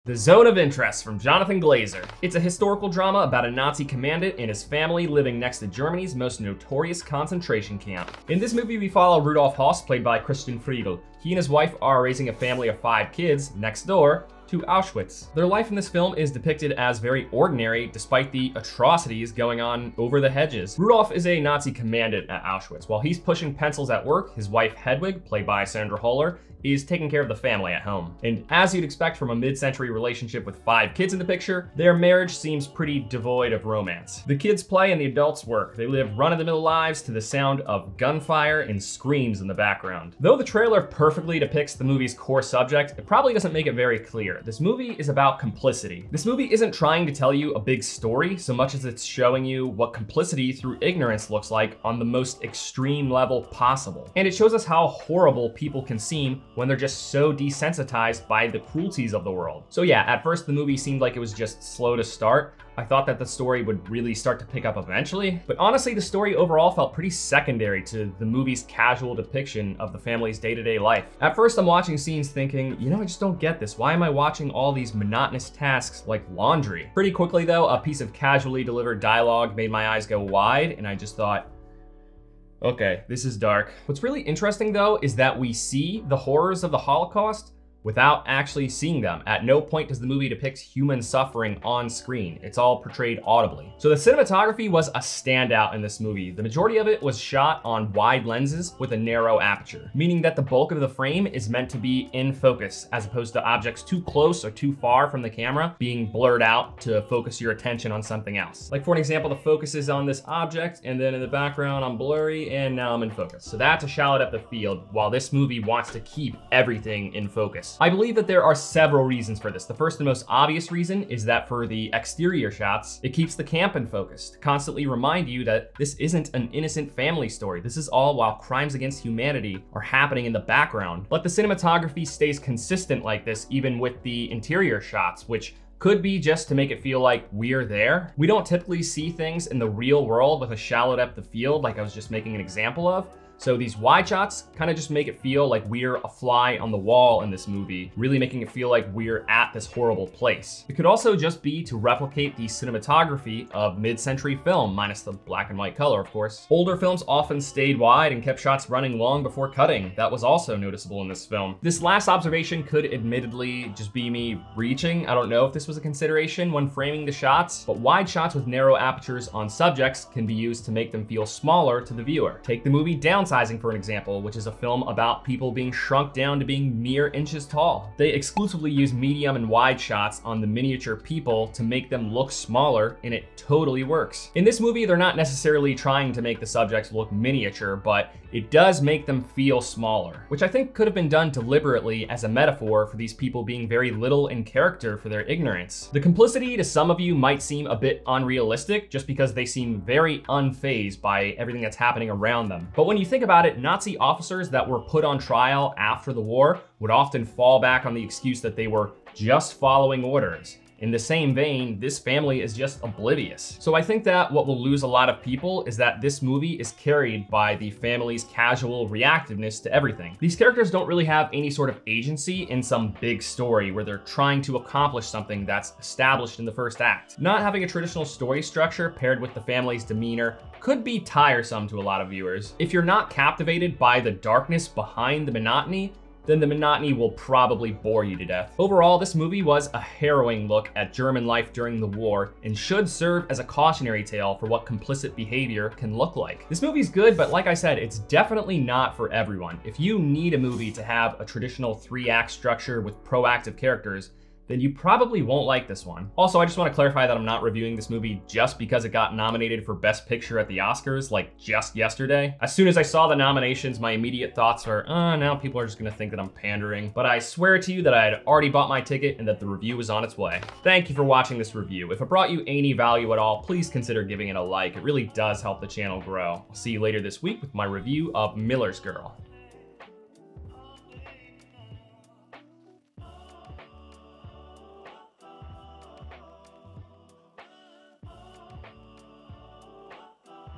The Zone of Interest from Jonathan Glazer. It's a historical drama about a Nazi commandant and his family living next to Germany's most notorious concentration camp. In this movie, we follow Rudolf Höss, played by Christian Friedel. He and his wife are raising a family of 5 kids next door to Auschwitz. Their life in this film is depicted as very ordinary despite the atrocities going on over the hedges. Rudolf is a Nazi commandant at Auschwitz. While he's pushing pencils at work, his wife Hedwig, played by Sandra Holler, is taking care of the family at home. And as you'd expect from a mid-century relationship with 5 kids in the picture, their marriage seems pretty devoid of romance. The kids play and the adults work. They live run-of-the-mill lives to the sound of gunfire and screams in the background. Though the trailer perfectly depicts the movie's core subject, it probably doesn't make it very clear. This movie is about complicity. This movie isn't trying to tell you a big story so much as it's showing you what complicity through ignorance looks like on the most extreme level possible. And it shows us how horrible people can seem when they're just so desensitized by the cruelties of the world. So yeah, at first the movie seemed like it was just slow to start. I thought that the story would really start to pick up eventually, but honestly the story overall felt pretty secondary to the movie's casual depiction of the family's day-to-day life. At first I'm watching scenes thinking, you know, I just don't get this. Why am I watching all these monotonous tasks like laundry? Pretty quickly though, a piece of casually delivered dialogue made my eyes go wide, and I just thought, okay, this is dark. What's really interesting though is that we see the horrors of the Holocaust without actually seeing them. At no point does the movie depict human suffering on screen. It's all portrayed audibly. So the cinematography was a standout in this movie. The majority of it was shot on wide lenses with a narrow aperture, meaning that the bulk of the frame is meant to be in focus as opposed to objects too close or too far from the camera being blurred out to focus your attention on something else. Like for an example, the focus is on this object and then in the background I'm blurry and now I'm in focus. So that's a shallow depth of field while this movie wants to keep everything in focus. I believe that there are several reasons for this. The first and most obvious reason is that for the exterior shots, it keeps the camp in focus to constantly remind you that this isn't an innocent family story. This is all while crimes against humanity are happening in the background. But the cinematography stays consistent like this even with the interior shots, which could be just to make it feel like we're there. We don't typically see things in the real world with a shallow depth of field like I was just making an example of. So these wide shots kind of just make it feel like we're a fly on the wall in this movie, really making it feel like we're at this horrible place. It could also just be to replicate the cinematography of mid-century film, minus the black and white color, of course. Older films often stayed wide and kept shots running long before cutting. That was also noticeable in this film. This last observation could admittedly just be me reaching. I don't know if this was a consideration when framing the shots, but wide shots with narrow apertures on subjects can be used to make them feel smaller to the viewer. Take the movie Downsizing for an example, which is a film about people being shrunk down to being mere inches tall. They exclusively use medium and wide shots on the miniature people to make them look smaller, and it totally works. In this movie, they're not necessarily trying to make the subjects look miniature, but it does make them feel smaller, which I think could have been done deliberately as a metaphor for these people being very little in character for their ignorance. The complicity to some of you might seem a bit unrealistic just because they seem very unfazed by everything that's happening around them. But when you think about it, Nazi officers that were put on trial after the war would often fall back on the excuse that they were just following orders. In the same vein, this family is just oblivious. So I think that what will lose a lot of people is that this movie is carried by the family's casual reactiveness to everything. These characters don't really have any sort of agency in some big story where they're trying to accomplish something that's established in the first act. Not having a traditional story structure paired with the family's demeanor could be tiresome to a lot of viewers. If you're not captivated by the darkness behind the monotony, then the monotony will probably bore you to death. Overall, this movie was a harrowing look at German life during the war and should serve as a cautionary tale for what complicit behavior can look like. This movie's good, but like I said, it's definitely not for everyone. If you need a movie to have a traditional 3-act structure with proactive characters, then you probably won't like this one. Also, I just want to clarify that I'm not reviewing this movie just because it got nominated for Best Picture at the Oscars, like just yesterday. As soon as I saw the nominations, my immediate thoughts are, now people are just gonna think that I'm pandering. But I swear to you that I had already bought my ticket and that the review was on its way. Thank you for watching this review. If it brought you any value at all, please consider giving it a like. It really does help the channel grow. I'll see you later this week with my review of Miller's Girl.